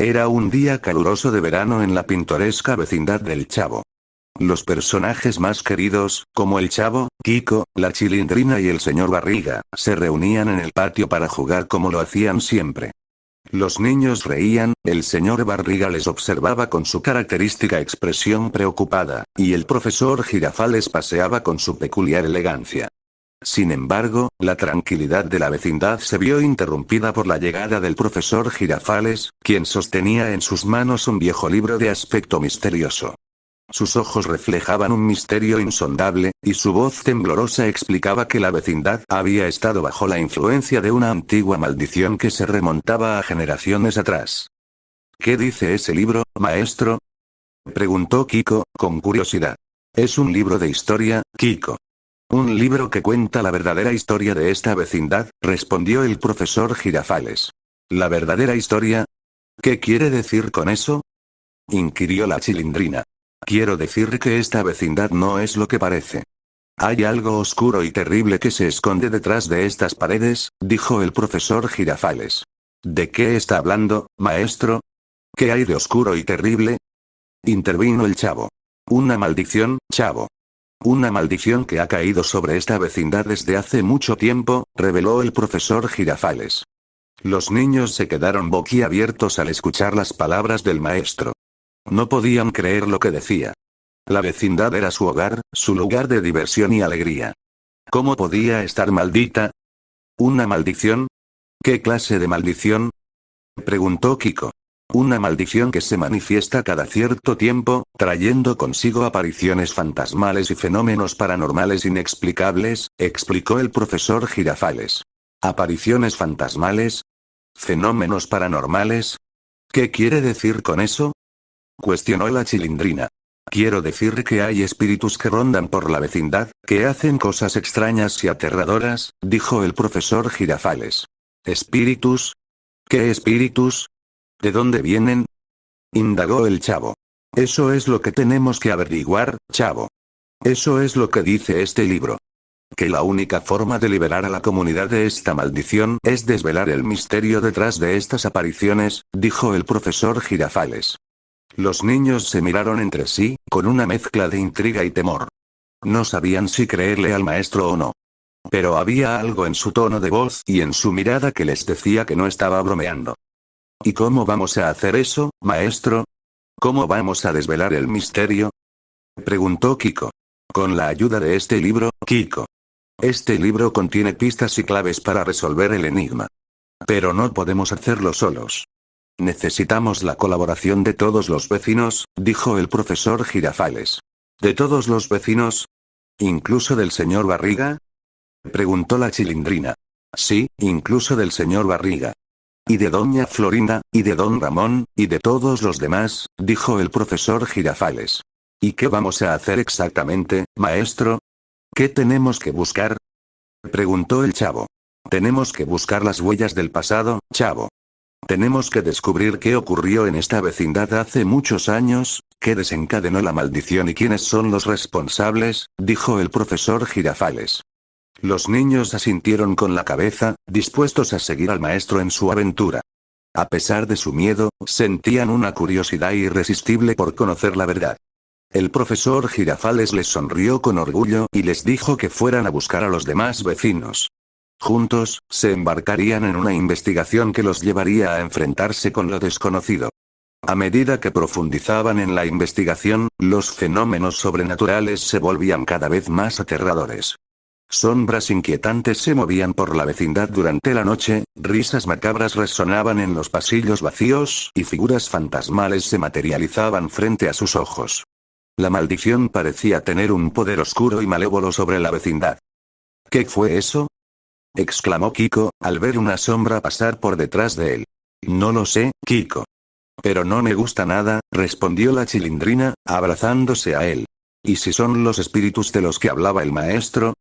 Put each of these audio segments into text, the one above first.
Era un día caluroso de verano en la pintoresca vecindad del Chavo. Los personajes más queridos, como el Chavo, Kiko, la Chilindrina y el señor Barriga, se reunían en el patio para jugar como lo hacían siempre. Los niños reían, el señor Barriga les observaba con su característica expresión preocupada, y el profesor Girafales paseaba con su peculiar elegancia. Sin embargo, la tranquilidad de la vecindad se vio interrumpida por la llegada del profesor Girafales, quien sostenía en sus manos un viejo libro de aspecto misterioso. Sus ojos reflejaban un misterio insondable, y su voz temblorosa explicaba que la vecindad había estado bajo la influencia de una antigua maldición que se remontaba a generaciones atrás. ¿Qué dice ese libro, maestro?, preguntó Kiko, con curiosidad. Es un libro de historia, Kiko. Un libro que cuenta la verdadera historia de esta vecindad, respondió el profesor Girafales. ¿La verdadera historia? ¿Qué quiere decir con eso?, inquirió la Chilindrina. Quiero decir que esta vecindad no es lo que parece. Hay algo oscuro y terrible que se esconde detrás de estas paredes, dijo el profesor Girafales. ¿De qué está hablando, maestro? ¿Qué hay de oscuro y terrible?, intervino el Chavo. Una maldición, Chavo. Una maldición que ha caído sobre esta vecindad desde hace mucho tiempo, reveló el profesor Girafales. Los niños se quedaron boquiabiertos al escuchar las palabras del maestro. No podían creer lo que decía. La vecindad era su hogar, su lugar de diversión y alegría. ¿Cómo podía estar maldita? ¿Una maldición? ¿Qué clase de maldición?, preguntó Kiko. Una maldición que se manifiesta cada cierto tiempo, trayendo consigo apariciones fantasmales y fenómenos paranormales inexplicables, explicó el profesor Girafales. ¿Apariciones fantasmales? ¿Fenómenos paranormales? ¿Qué quiere decir con eso?, cuestionó la Chilindrina. Quiero decir que hay espíritus que rondan por la vecindad, que hacen cosas extrañas y aterradoras, dijo el profesor Girafales. ¿Espíritus? ¿Qué espíritus? ¿De dónde vienen?, indagó el Chavo. Eso es lo que tenemos que averiguar, Chavo. Eso es lo que dice este libro. Que la única forma de liberar a la comunidad de esta maldición es desvelar el misterio detrás de estas apariciones, dijo el profesor Girafales. Los niños se miraron entre sí, con una mezcla de intriga y temor. No sabían si creerle al maestro o no. Pero había algo en su tono de voz y en su mirada que les decía que no estaba bromeando. ¿Y cómo vamos a hacer eso, maestro? ¿Cómo vamos a desvelar el misterio?, preguntó Kiko. Con la ayuda de este libro, Kiko. Este libro contiene pistas y claves para resolver el enigma. Pero no podemos hacerlo solos. Necesitamos la colaboración de todos los vecinos, dijo el profesor Girafales. ¿De todos los vecinos? ¿Incluso del señor Barriga?, preguntó la Chilindrina. Sí, incluso del señor Barriga. Y de doña Florinda, y de don Ramón, y de todos los demás, dijo el profesor Girafales. ¿Y qué vamos a hacer exactamente, maestro? ¿Qué tenemos que buscar?, preguntó el Chavo. Tenemos que buscar las huellas del pasado, Chavo. Tenemos que descubrir qué ocurrió en esta vecindad hace muchos años, qué desencadenó la maldición y quiénes son los responsables, dijo el profesor Girafales. Los niños asintieron con la cabeza, dispuestos a seguir al maestro en su aventura. A pesar de su miedo, sentían una curiosidad irresistible por conocer la verdad. El profesor Girafales les sonrió con orgullo y les dijo que fueran a buscar a los demás vecinos. Juntos, se embarcarían en una investigación que los llevaría a enfrentarse con lo desconocido. A medida que profundizaban en la investigación, los fenómenos sobrenaturales se volvían cada vez más aterradores. Sombras inquietantes se movían por la vecindad durante la noche, risas macabras resonaban en los pasillos vacíos y figuras fantasmales se materializaban frente a sus ojos. La maldición parecía tener un poder oscuro y malévolo sobre la vecindad. ¿Qué fue eso?, exclamó Kiko, al ver una sombra pasar por detrás de él. No lo sé, Kiko. Pero no me gusta nada, respondió la Chilindrina, abrazándose a él. ¿Y si son los espíritus de los que hablaba el maestro?,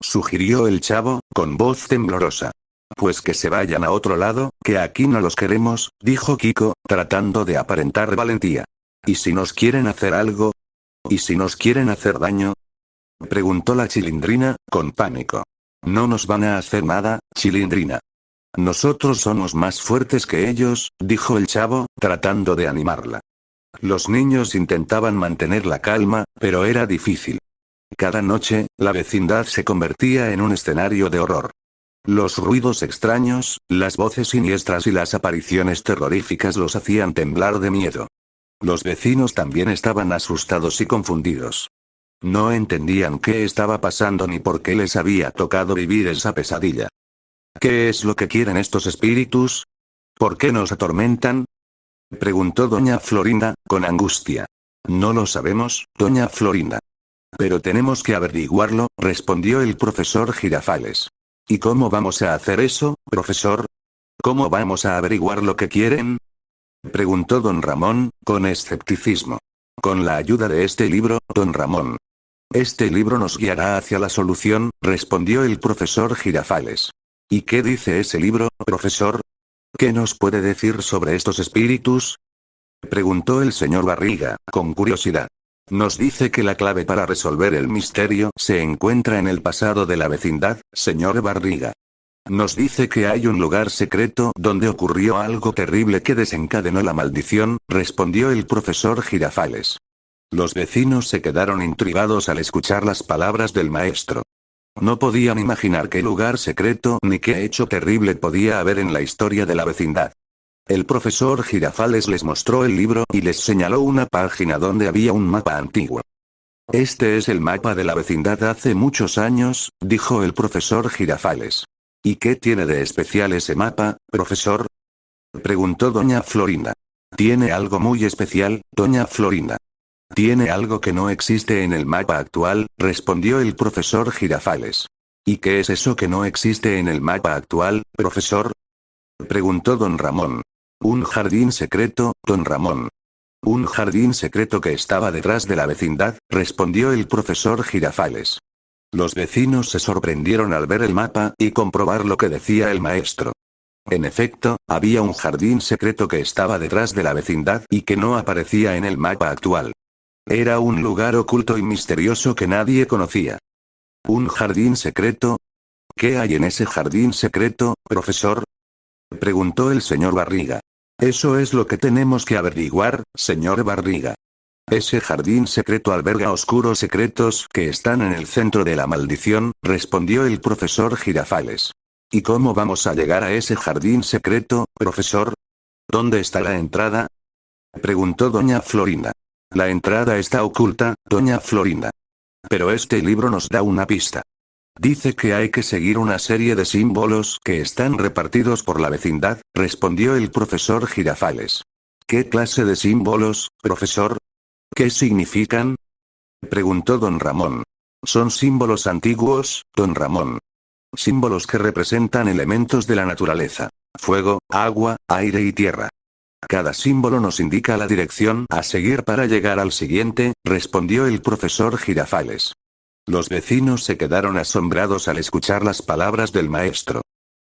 sugirió el Chavo, con voz temblorosa. Pues que se vayan a otro lado, que aquí no los queremos, dijo Kiko, tratando de aparentar valentía. ¿Y si nos quieren hacer algo? ¿Y si nos quieren hacer daño?, preguntó la Chilindrina, con pánico. No nos van a hacer nada, Chilindrina. Nosotros somos más fuertes que ellos, dijo el chavo, tratando de animarla. Los niños intentaban mantener la calma, pero era difícil. Cada noche, la vecindad se convertía en un escenario de horror. Los ruidos extraños, las voces siniestras y las apariciones terroríficas los hacían temblar de miedo. Los vecinos también estaban asustados y confundidos. No entendían qué estaba pasando ni por qué les había tocado vivir esa pesadilla. ¿Qué es lo que quieren estos espíritus? ¿Por qué nos atormentan? Preguntó doña Florinda, con angustia. No lo sabemos, doña Florinda. Pero tenemos que averiguarlo, respondió el profesor Girafales. ¿Y cómo vamos a hacer eso, profesor? ¿Cómo vamos a averiguar lo que quieren? Preguntó don Ramón, con escepticismo. Con la ayuda de este libro, don Ramón. Este libro nos guiará hacia la solución, respondió el profesor Girafales. ¿Y qué dice ese libro, profesor? ¿Qué nos puede decir sobre estos espíritus? Preguntó el señor Barriga, con curiosidad. Nos dice que la clave para resolver el misterio se encuentra en el pasado de la vecindad, señor Barriga. Nos dice que hay un lugar secreto donde ocurrió algo terrible que desencadenó la maldición, respondió el profesor Girafales. Los vecinos se quedaron intrigados al escuchar las palabras del maestro. No podían imaginar qué lugar secreto ni qué hecho terrible podía haber en la historia de la vecindad. El profesor Girafales les mostró el libro y les señaló una página donde había un mapa antiguo. Este es el mapa de la vecindad hace muchos años, dijo el profesor Girafales. ¿Y qué tiene de especial ese mapa, profesor? Preguntó doña Florinda. Tiene algo muy especial, doña Florinda. Tiene algo que no existe en el mapa actual, respondió el profesor Girafales. ¿Y qué es eso que no existe en el mapa actual, profesor? Preguntó don Ramón. Un jardín secreto, don Ramón. Un jardín secreto que estaba detrás de la vecindad, respondió el profesor Girafales. Los vecinos se sorprendieron al ver el mapa y comprobar lo que decía el maestro. En efecto, había un jardín secreto que estaba detrás de la vecindad y que no aparecía en el mapa actual. Era un lugar oculto y misterioso que nadie conocía. ¿Un jardín secreto? ¿Qué hay en ese jardín secreto, profesor? Preguntó el señor Barriga. Eso es lo que tenemos que averiguar, señor Barriga. Ese jardín secreto alberga oscuros secretos que están en el centro de la maldición, respondió el profesor Girafales. ¿Y cómo vamos a llegar a ese jardín secreto, profesor? ¿Dónde está la entrada? Preguntó doña Florinda. La entrada está oculta, doña Florinda. Pero este libro nos da una pista. Dice que hay que seguir una serie de símbolos que están repartidos por la vecindad, respondió el profesor Girafales. ¿Qué clase de símbolos, profesor? ¿Qué significan? Preguntó don Ramón. Son símbolos antiguos, don Ramón. Símbolos que representan elementos de la naturaleza. Fuego, agua, aire y tierra. Cada símbolo nos indica la dirección a seguir para llegar al siguiente, respondió el profesor Girafales. Los vecinos se quedaron asombrados al escuchar las palabras del maestro.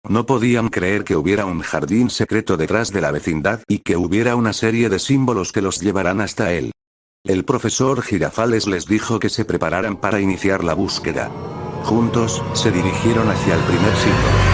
No podían creer que hubiera un jardín secreto detrás de la vecindad y que hubiera una serie de símbolos que los llevarán hasta él. El profesor Girafales les dijo que se prepararan para iniciar la búsqueda. Juntos, se dirigieron hacia el primer símbolo.